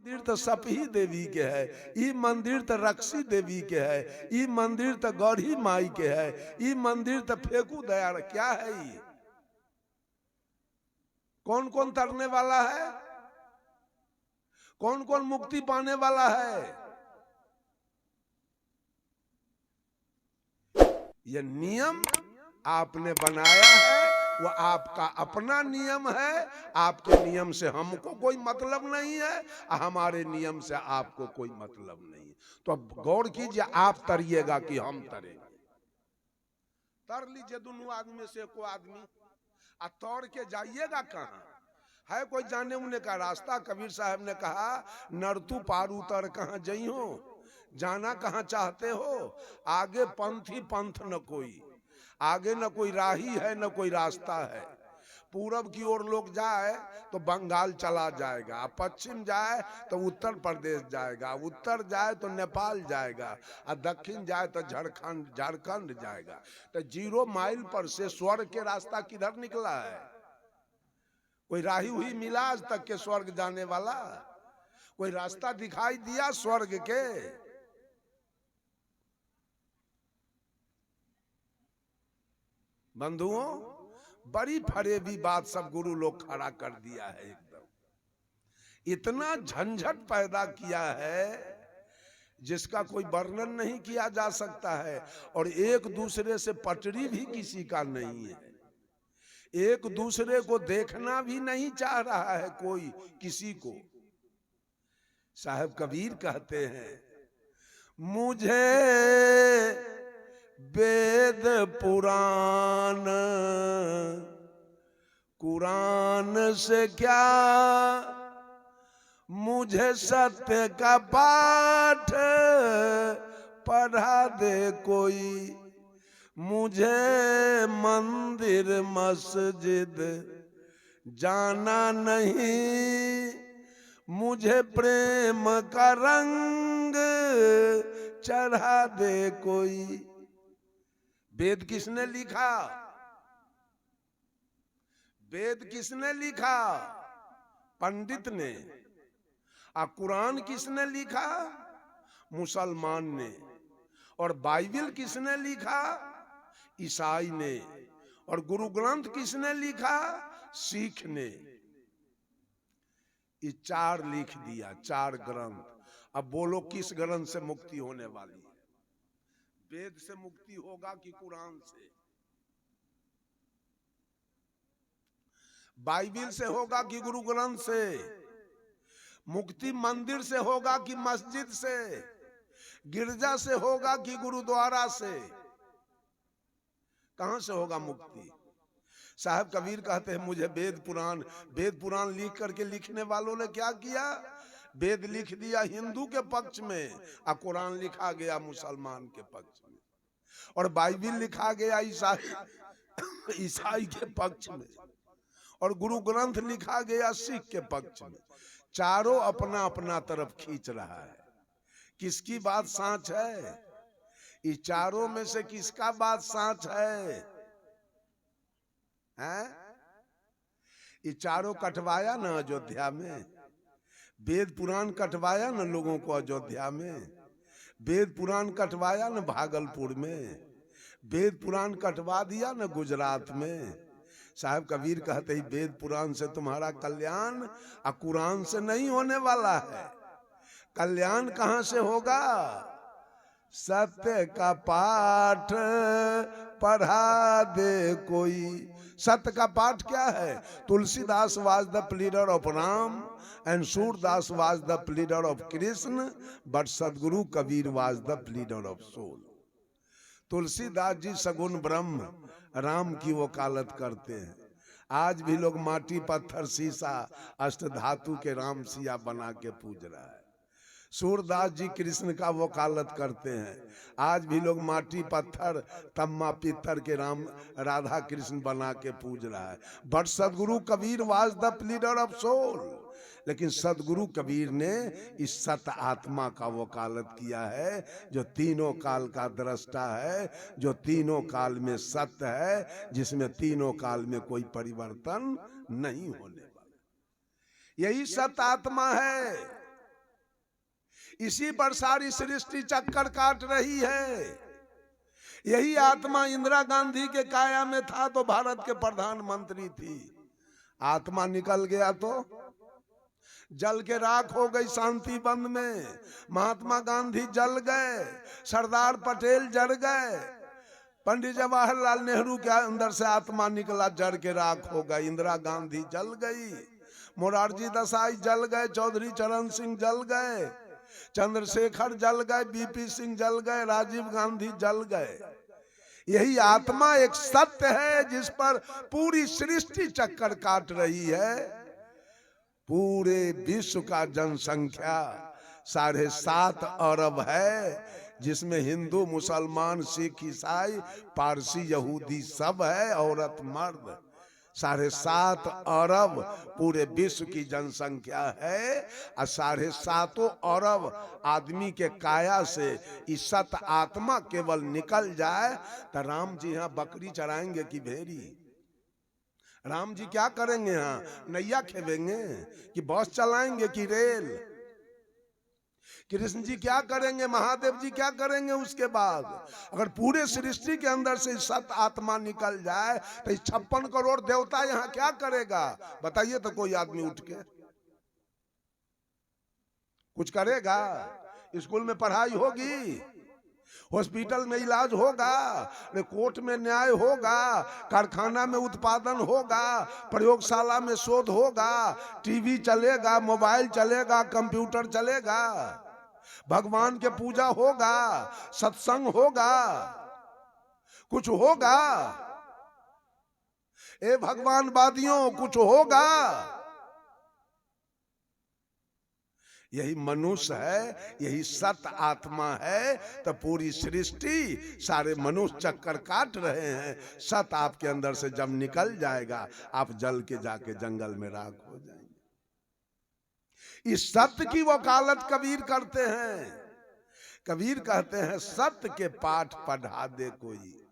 मंदिर तो सपही देवी के है, ई मंदिर तो रक्षी देवी के है, ई मंदिर तो गौरी माई के है, ई मंदिर तो फेंकू दया। क्या है ये? कौन कौन तरने वाला है? कौन कौन मुक्ति पाने वाला है? ये नियम आपने बनाया है, वो आपका अपना नियम है। आपके नियम से हमको कोई मतलब नहीं है, हमारे नियम से आपको कोई मतलब नहीं है। तो अब गौर कीजिए, आप तरिएगा कि हम तरेंगे? तर लीजिए दोनों आदमी से को आदमी, आ तौर के जाइएगा कहाँ? है कोई जाने उने का रास्ता? कबीर साहब ने कहा, नरतू पार उतर कहाँ जई हो, जाना कहाँ चाहते हो? आगे पंथी पंथ न कोई, आगे न कोई राही है न कोई रास्ता है। पूरब की ओर लोग जाए तो बंगाल चला जाएगा, पश्चिम जाए तो उत्तर प्रदेश जाएगा, उत्तर जाए तो नेपाल जाएगा, और दक्षिण जाए तो झारखंड जाएगा। तो 0 माइल पर से स्वर्ग के रास्ता किधर निकला है? कोई राही हुई मिला आज तक के स्वर्ग जाने वाला? कोई रास्ता दिखाई दिया स्वर्ग के? बंधुओं, बड़ी फरेबी बात सब गुरु लोग खड़ा कर दिया है। एकदम इतना झंझट पैदा किया है जिसका कोई वर्णन नहीं किया जा सकता है। और एक दूसरे से पटरी भी किसी का नहीं है, एक दूसरे को देखना भी नहीं चाह रहा है कोई किसी को। साहब कबीर कहते हैं, मुझे वेद पुराण कुरान से क्या, मुझे सत्य का पाठ पढ़ा दे कोई, मुझे मंदिर मस्जिद जाना नहीं, मुझे प्रेम का रंग चढ़ा दे कोई। वेद किसने लिखा? वेद किसने लिखा? पंडित ने। आ कुरान किसने लिखा? मुसलमान ने। और बाइबिल किसने लिखा? ईसाई ने। और गुरु ग्रंथ किसने लिखा? सिख ने। ये 4 लिख दिया, 4 ग्रंथ। अब बोलो किस ग्रंथ से मुक्ति होने वाली है? वेद से मुक्ति होगा कि कुरान से? बाइबिल से होगा कि गुरु ग्रंथ से? मुक्ति मंदिर से होगा कि मस्जिद से? गिरजा से होगा कि गुरुद्वारा से? कहां से होगा मुक्ति? साहब कबीर कहते हैं, मुझे वेद पुराण लिख करके लिखने वालों ने क्या किया? वेद लिख दिया हिंदू के पक्ष में, और कुरान लिखा गया मुसलमान के पक्ष में, और बाइबिल लिखा गया ईसाई के पक्ष में, और गुरु ग्रंथ लिखा गया सिख के पक्ष में। चारों अपना अपना तरफ खींच रहा है। किसकी बात साच है? ये चारों में से किसका बात साच है? हैं? ये चारों कटवाया ना अयोध्या में, वेद पुराण कटवाया ना लोगों को अयोध्या में, वेद पुराण कटवाया ना भागलपुर में, वेद पुराण कटवा दिया ना गुजरात में। साहब कबीर कहते ही, वेद पुराण से तुम्हारा कल्याण और कुरान से नहीं होने वाला है। कल्याण कहां से होगा? सत्य का पाठ पढ़ा दे कोई। सत्य का पाठ क्या है? Tulsidas was the pleader of Ram and Surdas was the pleader of Krishna, but Sadguru Kabir was the pleader of soul. Tulsidas ji सगुण ब्रह्म राम की वकालत करते हैं। आज भी लोग माटी पत्थर शीशा अष्ट धातु के राम सिया बना के पूज रहा है। सूरदास जी कृष्ण का वकालत करते हैं। आज भी लोग माटी पत्थर तम्मा पित्तर के राम राधा कृष्ण बना के पूज रहा है। But Sadguru Kabir was the pleader of soul. लेकिन सदगुरु कबीर ने इस सत आत्मा का वकालत किया है, जो तीनों काल का दृष्टा है, जो तीनों काल में सत्य है, जिसमें तीनों काल में कोई परिवर्तन नहीं होने वाला। यही सत आत्मा है। इसी पर सारी सृष्टि चक्कर काट रही है। यही आत्मा इंदिरा गांधी के काया में था तो भारत के प्रधानमंत्री थी। आत्मा निकल गया तो जल के राख हो गई शांति बंद में। महात्मा गांधी जल गए, सरदार पटेल जल गए, पंडित जवाहरलाल नेहरू के अंदर से आत्मा निकला, जड़ के राख हो गई। इंदिरा गांधी जल गई, मोरारजी देसाई जल गए, चौधरी चरण सिंह जल गए, चंद्रशेखर जल गए, बीपी सिंह जल गए, राजीव गांधी जल गए। यही आत्मा एक सत्य है जिस पर पूरी सृष्टि चक्कर काट रही है। पूरे विश्व का जनसंख्या 7.5 अरब है, जिसमें हिंदू, मुसलमान, सिख, ईसाई, पारसी, यहूदी सब है, औरत मर्द। 7.5 अरब पूरे विश्व की जनसंख्या है। और 7.5 अरब आदमी के काया से इस सत आत्मा केवल निकल जाए तो राम जी यहाँ बकरी चराएंगे कि भेड़ी? राम जी क्या करेंगे यहाँ? नैया खेवेंगे कि बस चलाएंगे कि रेल? कृष्ण जी क्या करेंगे? महादेव जी क्या करेंगे? उसके बाद अगर पूरे सृष्टि के अंदर से सत आत्मा निकल जाए तो 56 करोड़ देवता यहाँ क्या करेगा? बताइए तो कोई आदमी उठ के कुछ करेगा? स्कूल में पढ़ाई होगी, हॉस्पिटल में इलाज होगा, कोर्ट में न्याय होगा, कारखाना में उत्पादन होगा, प्रयोगशाला में शोध होगा, टीवी चलेगा, मोबाइल चलेगा, कंप्यूटर चलेगा, भगवान के पूजा होगा, सत्संग होगा, कुछ होगा? ए भगवानवादियों, कुछ होगा? यही मनुष्य है, यही सत आत्मा है। तो पूरी सृष्टि, सारे मनुष्य चक्कर काट रहे हैं। सत आपके अंदर से जब निकल जाएगा, आप जल के जाके जंगल में राख हो जाएंगे। इस सत्य की वकालत कबीर करते हैं। कबीर कहते हैं, सत्य के पाठ पढ़ा दे कोई,